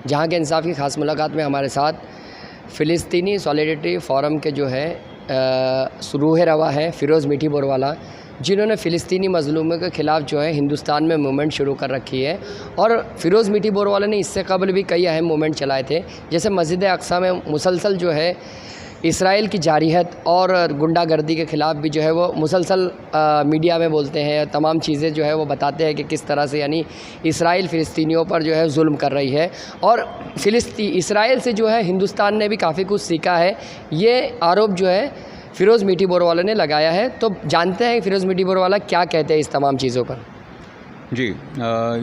जहां के इंसाफ की ख़ास मुलाकात में हमारे साथ फ़िलिस्तीनी सॉलिडरिटी फ़ोरम के जो है रूह रवा है फ़िरोज़ मीठी बोरवाला, जिन्होंने फ़िलिस्तीनी मज़लूमों के ख़िलाफ़ जो है हिंदुस्तान में मूवमेंट शुरू कर रखी है। और फ़िरोज़ मीठी बोरवाला ने इससे कबल भी कई अहम मूवमेंट चलाए थे, जैसे मस्जिद अक्सा में मुसलसल जो है इसराइल की जारियत और गुंडागर्दी के ख़िलाफ़ भी जो है वो मुसलसल मीडिया में बोलते हैं, तमाम चीज़ें जो है वो बताते हैं कि किस तरह से यानी इसराइल फ़िलिस्तीनियों पर जो है जुल्म कर रही है। और इसराइल से जो है हिंदुस्तान ने भी काफ़ी कुछ सीखा है, ये आरोप जो है फ़िरोज़ मीठी बोरवाला ने लगाया है। तो जानते हैं फ़िरोज़ मीठी बोरवाला क्या कहते हैं इस तमाम चीज़ों पर। जी,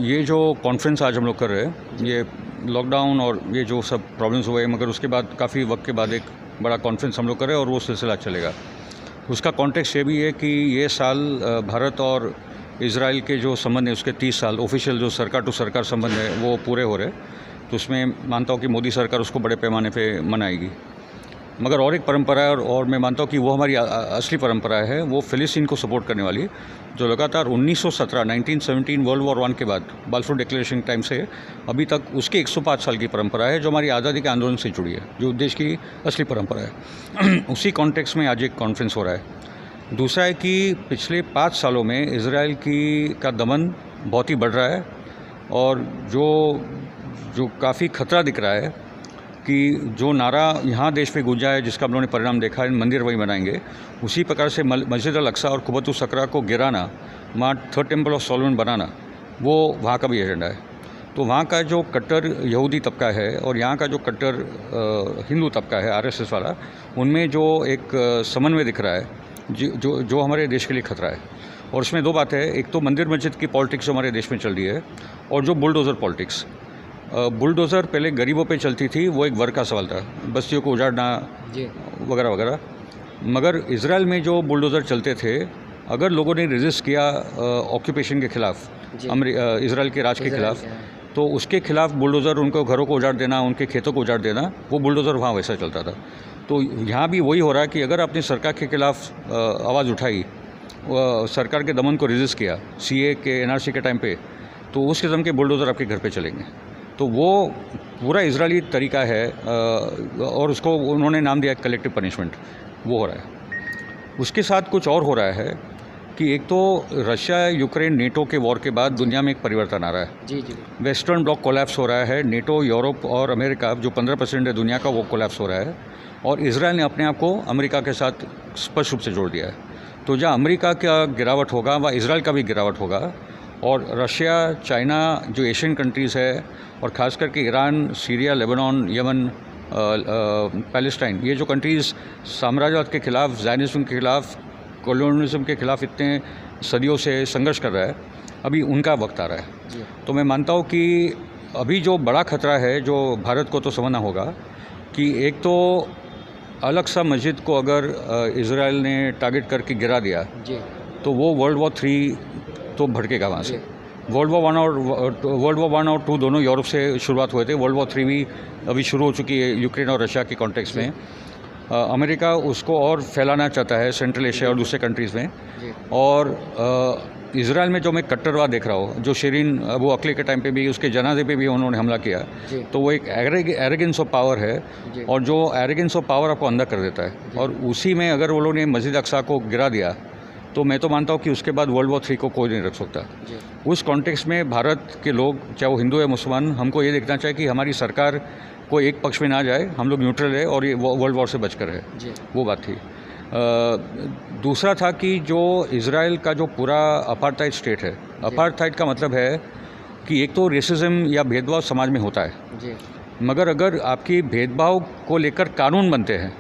ये जो कॉन्फ्रेंस आज हम लोग कर रहे हैं, ये लॉकडाउन और ये जो सब प्रॉब्लम्स हुए, मगर उसके बाद काफ़ी वक्त के बाद एक बड़ा कॉन्फ्रेंस हम लोग कर रहे हैं और वो सिलसिला चलेगा। उसका कॉन्टेक्स्ट ये भी है कि ये साल भारत और इजराइल के जो संबंध है उसके 30 साल ऑफिशियल जो सरकार टू सरकार संबंध है वो पूरे हो रहे। तो उसमें मानता हूँ कि मोदी सरकार उसको बड़े पैमाने पे मनाएगी। मगर और एक परंपरा है और मैं मानता हूँ कि वो हमारी असली परंपरा है, वो फ़िलिस्तीन को सपोर्ट करने वाली, जो लगातार 1917 वर्ल्ड वॉर 1 के बाद बाल्फोर डिक्लेरेशन टाइम से अभी तक उसके 105 साल की परंपरा है, जो हमारी आज़ादी के आंदोलन से जुड़ी है, जो देश की असली परंपरा है। उसी कॉन्टेक्स्ट में आज एक कॉन्फ्रेंस हो रहा है। दूसरा है कि पिछले 5 सालों में इसराइल का दमन बहुत ही बढ़ रहा है और जो काफ़ी खतरा दिख रहा है कि जो नारा यहाँ देश पे गूंजा है, जिसका हम लोगों ने परिणाम देखा है, मंदिर वहीं बनाएंगे, उसी प्रकार से मस्जिद अल अक्सा और कुबतु सकरा को गिराना, वहाँ थर्ड टेम्पल ऑफ सोलोमन बनाना, वो वहाँ का भी एजेंडा है। तो वहाँ का जो कट्टर यहूदी तबका है और यहाँ का जो कट्टर हिंदू तबका है आरएसएस वाला, उनमें जो एक समन्वय दिख रहा है जो हमारे देश के लिए खतरा है। और उसमें दो बातें हैं, एक तो मंदिर मस्जिद की पॉलिटिक्स जो हमारे देश में चल रही है, और जो बुलडोज़र पॉलिटिक्स। बुलडोज़र पहले गरीबों पे चलती थी, वो एक वर्ग का सवाल था, बस्तियों को उजाड़ना वगैरह वगैरह। मगर इजराइल में जो बुलडोज़र चलते थे, अगर लोगों ने रेजिस्ट किया ऑक्यूपेशन के ख़िलाफ़, इजराइल के राज के ख़िलाफ़, तो उसके ख़िलाफ़ बुलडोज़र उनको घरों को उजाड़ देना, उनके खेतों को उजाड़ देना, वो बुलडोज़र वहाँ वैसा चलता था। तो यहाँ भी वही हो रहा है कि अगर आपने सरकार के ख़िलाफ़ आवाज़ उठाई, सरकार के दमन को रेजिस्ट किया सीए के एनआरसी के टाइम पे, तो उस किस्म के बुलडोज़र आपके घर पे चलेंगे। तो वो पूरा इजरायली तरीका है और उसको उन्होंने नाम दिया कलेक्टिव पनिशमेंट, वो हो रहा है। उसके साथ कुछ और हो रहा है कि एक तो रशिया यूक्रेन नेटो के वॉर के बाद दुनिया में एक परिवर्तन आ रहा है। जी। वेस्टर्न ब्लॉक कोलैप्स हो रहा है, नेटो, यूरोप और अमेरिका जो 15% है दुनिया का, वो कोलैप्स हो रहा है। और इजराइल ने अपने आप को अमेरिका के साथ स्पष्ट रूप से जोड़ दिया है। तो जहाँ अमेरिका का गिरावट होगा वहाँ इजराइल का भी गिरावट होगा। और रशिया, चाइना जो एशियन कंट्रीज़ है, और ख़ास करके Iran, Syria, Lebanon, Yemen, Palestine, ये जो कंट्रीज़ साम्राज्यवाद के ख़िलाफ़, ज़ायनिज़्म के ख़िलाफ़, कॉलोनिज़म के ख़िलाफ़ इतने सदियों से संघर्ष कर रहा है, अभी उनका वक्त आ रहा है। तो मैं मानता हूँ कि अभी जो बड़ा खतरा है, जो भारत को तो समझना होगा कि एक तो अलग सा मस्जिद को अगर इजराइल ने टारगेट करके गिरा दिया, तो वो वर्ल्ड वॉर 3 तो भड़केगा वहाँ से। वर्ल्ड वॉर 1 और 2 दोनों यूरोप से शुरुआत हुए थे। वर्ल्ड वॉर 3 भी अभी शुरू हो चुकी है यूक्रेन और रशिया के कॉन्टेक्स्ट में। अमेरिका उसको और फैलाना चाहता है सेंट्रल एशिया और दूसरे कंट्रीज़ में। और इजराइल में जो मैं कट्टरवाद देख रहा हूँ, जो शिरीन अबू अक्ले के टाइम पे भी उसके जनाजे पे भी उन्होंने हमला किया, तो वो एक एरोगेंस ऑफ पावर है, और जो एरोगेंस ऑफ पावर आपको अंदर कर देता है। और उसी में अगर वो लोगों ने मस्जिद अक्सा को गिरा दिया, तो मैं तो मानता हूँ कि उसके बाद वर्ल्ड वॉर 3 को कोई नहीं रख सकता। उस कॉन्टेक्स्ट में भारत के लोग, चाहे वो हिंदू या मुसलमान, हमको ये देखना चाहिए कि हमारी सरकार कोई एक पक्ष में ना जाए, हम लोग न्यूट्रल है और ये वर्ल्ड वॉर से बचकर है। वो बात थी। दूसरा था कि जो इजराइल का जो पूरा अपार्थाइड स्टेट है, अपार्थाइड का मतलब है कि एक तो रेसिज्म या भेदभाव समाज में होता है, मगर अगर आपकी भेदभाव को लेकर कानून बनते हैं,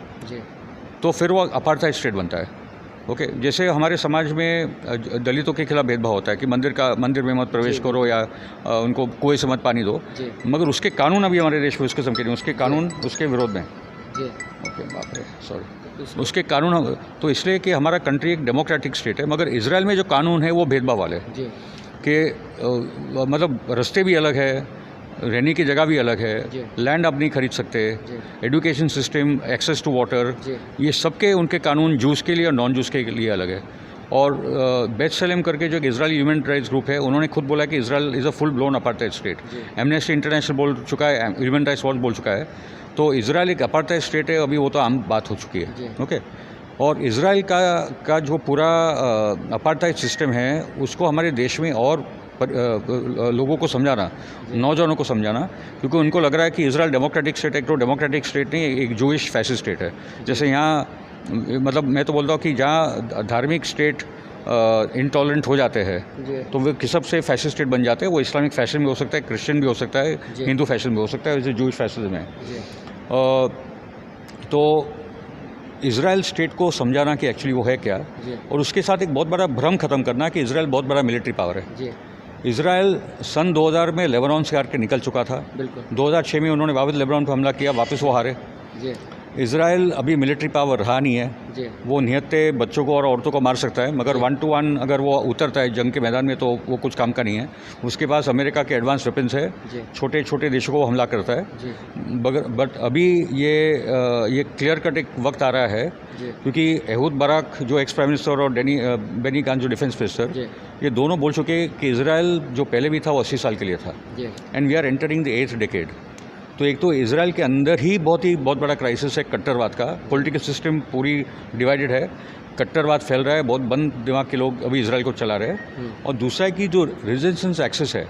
तो फिर वो अपार्थाइड स्टेट बनता है। ओके, जैसे हमारे समाज में दलितों के खिलाफ भेदभाव होता है कि मंदिर में मत प्रवेश करो या उनको कुएं से मत पानी दो, मगर उसके कानून अभी हमारे देश में उसके किस्म के नहीं, उसके कानून उसके विरोध में। ओके, बाप रे, सॉरी, उसके कानून। तो इसलिए कि हमारा कंट्री एक डेमोक्रेटिक स्टेट है, मगर इजराइल में जो कानून है वो भेदभाव वाले कि मतलब रास्ते भी अलग है, रहने की जगह भी अलग है, लैंड आप नहीं खरीद सकते, education system, access to water, ये सबके उनके कानून जूस के लिए और नॉन जूस के लिए अलग है। और बेत्सलेम करके जो एक इजरायली ह्यूमन राइट्स ग्रुप है, उन्होंने खुद बोला कि Israel is a full blown apartheid state. Amnesty international बोल चुका है, ह्यूमन राइट्स वॉच बोल चुका है। तो इजराइल एक अपार्थाइड स्टेट है, अभी वो तो आम बात हो चुकी है। ओके, और इजराइल का जो पूरा अपार्थाइड सिस्टम है उसको हमारे देश में और लोगों को समझाना, नौजवानों को समझाना, क्योंकि उनको लग रहा है कि इजराइल डेमोक्रेटिक स्टेट है। एक तो डेमोक्रेटिक स्टेट नहीं, एक जूइश फैसिस्ट स्टेट है। जैसे यहाँ मतलब मैं तो बोलता हूँ कि जहाँ धार्मिक स्टेट इंटॉलरेंट हो जाते हैं तो वे किस से फैसिस्ट स्टेट बन जाते हैं। वो इस्लामिक फैशन भी हो सकता है, क्रिश्चियन भी हो सकता है, हिंदू फैशन भी हो सकता है, वैसे जूइश फैसिज्म है। तो इजराइल स्टेट को समझाना कि एक्चुअली वो है क्या, और उसके साथ एक बहुत बड़ा भ्रम खत्म करना कि इजराइल बहुत बड़ा मिलिट्री पावर है। इजराइल सन 2000 में लेबनान से हार के निकल चुका था। 2006 में उन्होंने वापस लेबनान पर हमला किया, वापस वो हारे। इजराइल अभी मिलिट्री पावर रहा नहीं है। वो निहत्ते बच्चों को और औरतों को मार सकता है, मगर 1 to 1 अगर वो उतरता है जंग के मैदान में तो वो कुछ काम का नहीं है। उसके पास अमेरिका के एडवांस वेपन्स है, छोटे छोटे देशों को हमला करता है। बट अभी ये क्लियर कट एक वक्त आ रहा है, क्योंकि एहूद बाराक जो एक्स प्राइम मिनिस्टर और बेनी गांज जो डिफेंस मिनिस्टर, ये दोनों बोल चुके कि इजराइल जो पहले भी था वो 80 साल के लिए था, and we are entering the 8th decade. तो एक तो इजराइल के अंदर ही बहुत बड़ा क्राइसिस है कट्टरवाद का। पॉलिटिकल सिस्टम पूरी डिवाइडेड है, कट्टरवाद फैल रहा है, बहुत बंद दिमाग के लोग अभी इजराइल को चला रहे हैं। और दूसरा है कि जो रेजिस्टेंस एक्सेस है,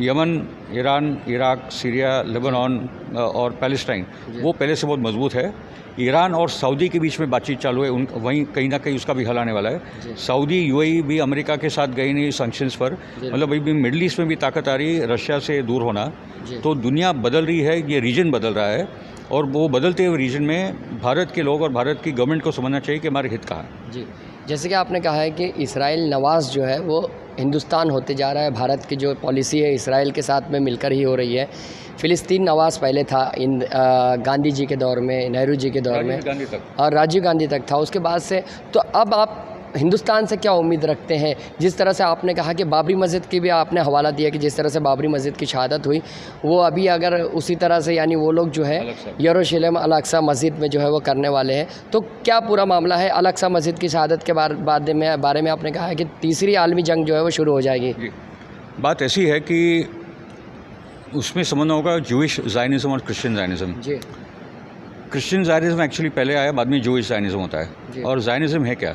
Yemen, Iran, Iraq, Syria, Lebanon और पैलेस्टाइन, वो पहले से बहुत मजबूत है। ईरान और सऊदी के बीच में बातचीत चालू है, वहीं कहीं ना कहीं उसका भी हल आने वाला है। सऊदी यूएई भी अमेरिका के साथ गई नहीं सैंक्शंस पर, मतलब अभी मिडल ईस्ट में भी ताकत आ रही है रशिया से दूर होना। तो दुनिया बदल रही है, ये रीजन बदल रहा है, और वो बदलते हुए रीजन में भारत के लोग और भारत की गवर्नमेंट को समझना चाहिए कि हमारे हित कहाँ है। जी, जैसे कि आपने कहा है कि इसराइल नवाज़ जो है वो हिंदुस्तान होते जा रहा है। भारत की जो पॉलिसी है इसराइल के साथ में मिलकर ही हो रही है। फ़िलिस्तीन नवाज़ पहले था गांधी जी के दौर में, नेहरू जी के दौर में, और राजीव गांधी तक था उसके बाद से। तो अब आप हिंदुस्तान से क्या उम्मीद रखते हैं? जिस तरह से आपने कहा कि बाबरी मस्जिद की भी आपने हवाला दिया कि जिस तरह से बाबरी मस्जिद की शहादत हुई, वो अभी अगर उसी तरह से यानी वो लोग जो है यरूशलेम अल-अक्सा मस्जिद में जो है वो करने वाले हैं, तो क्या पूरा मामला है? अल-अक्सा मस्जिद की शहादत के बारे में आपने कहा है कि तीसरी आलमी जंग जो है वो शुरू हो जाएगी। बात ऐसी है कि उसमें समझना होगा जूइश ज़ायनिज़्म और क्रिश्चियन ज़ायनिज़्म। क्रिश्चियन ज़ायनिज़्म एक्चुअली पहले आया, बाद में जूइश ज़ायनिज़्म होता है। और ज़ायनिज़्म है क्या?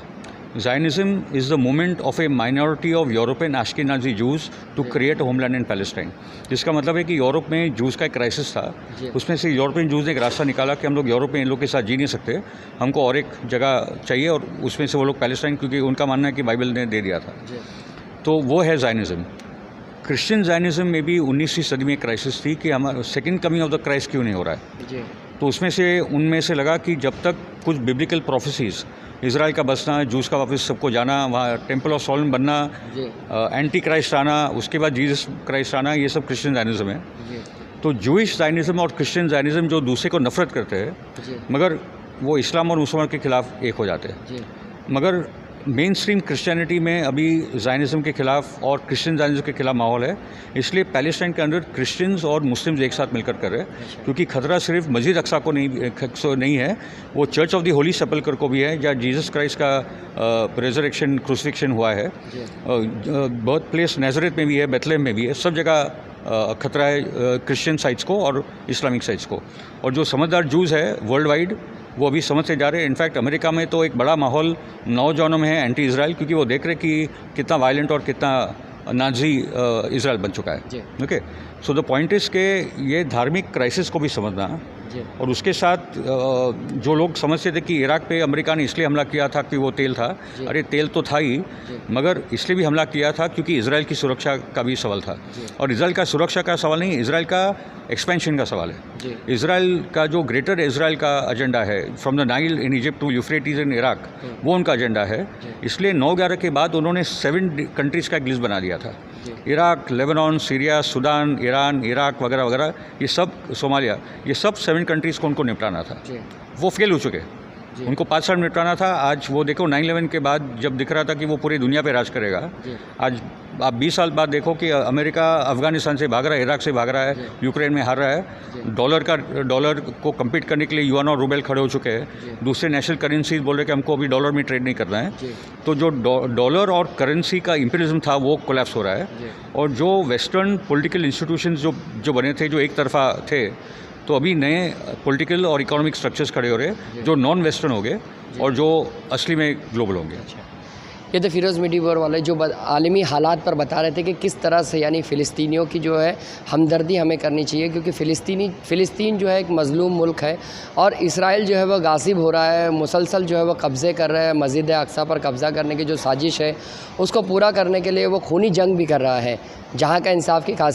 Zionism is the movement of a minority of European Ashkenazi Jews to create a homeland in Palestine। जिसका मतलब है कि यूरोप में जूस का एक क्राइसिस था, उसमें से यूरोपियन जूस ने एक रास्ता निकाला कि हम लोग यूरोप में इन लोग के साथ जी नहीं सकते, हमको और एक जगह चाहिए, और उसमें से वो लोग पैलेस्टाइन, क्योंकि उनका मानना है कि बाइबल ने दे दिया था। तो वो है ज़ायनिज़म। क्रिश्चियन ज़ायनिज़म में भी 19वीं सदी में एक क्राइसिस थी कि हमारा second coming of the Christ क्यों नहीं हो रहा है। तो उनमें से लगा कि जब तक कुछ बिब्लिकल प्रोफेसीज़, इजराइल का बसना, जूस का वापस सबको जाना, वहाँ टेम्पल ऑफ सोलन बनना, एंटी क्राइस्ट आना, उसके बाद जीसस क्राइस्ट आना, ये सब क्रिश्चियन ज़ायनिज़्म है। तो जूइश ज़ायनिज़्म और क्रिश्चियन ज़ायनिज़्म जो दूसरे को नफरत करते हैं, मगर वो इस्लाम और मुसलमान के खिलाफ एक हो जाते हैं। मगर मेन स्ट्रीम क्रिश्चियनिटी में अभी ज़ायनिज़्म के खिलाफ और क्रिश्चियन ज़ायनिज़्म के खिलाफ माहौल है, इसलिए पैलेस्टाइन के अंदर क्रिश्चियंस और मुस्लिम्स एक साथ मिलकर कर रहे हैं। क्योंकि खतरा सिर्फ मस्जिद अक्सा को नहीं है, वो चर्च ऑफ द होली सेपल्कर को भी है, जहाँ जीसस क्राइस्ट का रेजरेक्शन, क्रूसिफिक्शन हुआ है। बर्थ प्लेस नैज़रेत में भी है, बेथलेहम में भी है, सब जगह खतरा है क्रिश्चियन साइट्स को और इस्लामिक साइट्स को। और जो समझदार जूज़ है वर्ल्ड वाइड, वो अभी समझते जा रहे हैं। इनफैक्ट अमेरिका में तो एक बड़ा माहौल नौजवानों में है एंटी इजराइल, क्योंकि वो देख रहे कि कितना वायलेंट और कितना नाजी इजराइल बन चुका है। Okay, so the point is के ये धार्मिक क्राइसिस को भी समझना, और उसके साथ जो लोग समझते थे कि इराक पे अमेरिका ने इसलिए हमला किया था कि वो तेल था, अरे तेल तो था ही, मगर इसलिए भी हमला किया था क्योंकि इजराइल की सुरक्षा का भी सवाल था। और इजराइल का सुरक्षा का सवाल नहीं, इजराइल का एक्सपेंशन का सवाल है। इजराइल का जो ग्रेटर इजराइल का एजेंडा है, from the Nile in Egypt to Euphrates in Iraq, वो उनका एजेंडा है। इसलिए 9/11 के बाद उन्होंने 7 कंट्रीज़ का एक लिस्ट बना दिया था। Iraq, Lebanon, Syria, Sudan, Iran, Iraq वगैरह वगैरह, ये सब, सोमालिया, ये सब 7 कंट्रीज़ को उनको निपटाना था। वो फेल हो चुके, उनको 5 साल निपटाना था। आज वो देखो 9/11 के बाद जब दिख रहा था कि वो पूरी दुनिया पे राज करेगा, आज आप 20 साल बाद देखो कि अमेरिका अफ़गानिस्तान से भाग रहा है, इराक से भाग रहा है, यूक्रेन में हार रहा है। डॉलर को कम्पीट करने के लिए युआन और रूबल खड़े हो चुके हैं। दूसरे नेशनल करेंसीज बोल रहे कि हमको अभी डॉलर में ट्रेड नहीं करना है। तो जो डॉलर और करेंसी का इम्पीरियलिज्म था वो कोलैप्स हो रहा है। और जो वेस्टर्न पॉलिटिकल इंस्टीट्यूशंस जो बने थे, जो एक तरफा थे, तो अभी नए पॉलिटिकल और इकोनॉमिक स्ट्रक्चर्स खड़े हो रहे हैं जो नॉन वेस्टर्न हो गए और जो असली में ग्लोबल होंगे। ये तो फिरोज़ मीठीपुर वाले जो आलमी हालात पर बता रहे थे कि किस तरह से यानी फ़िलिस्तीनियों की जो है हमदर्दी हमें करनी चाहिए, क्योंकि फ़िलिस्तीन जो है एक मज़लूम मुल्क है और इसराइल जो है वह गासिब हो रहा है, मुसलसल जो है वह कब्ज़े कर रहा है। मस्जिद अक्सा पर कब्ज़ा करने की जो साजिश है उसको पूरा करने के लिए वो खूनी जंग भी कर रहा है, जहाँ का इंसाफ की खास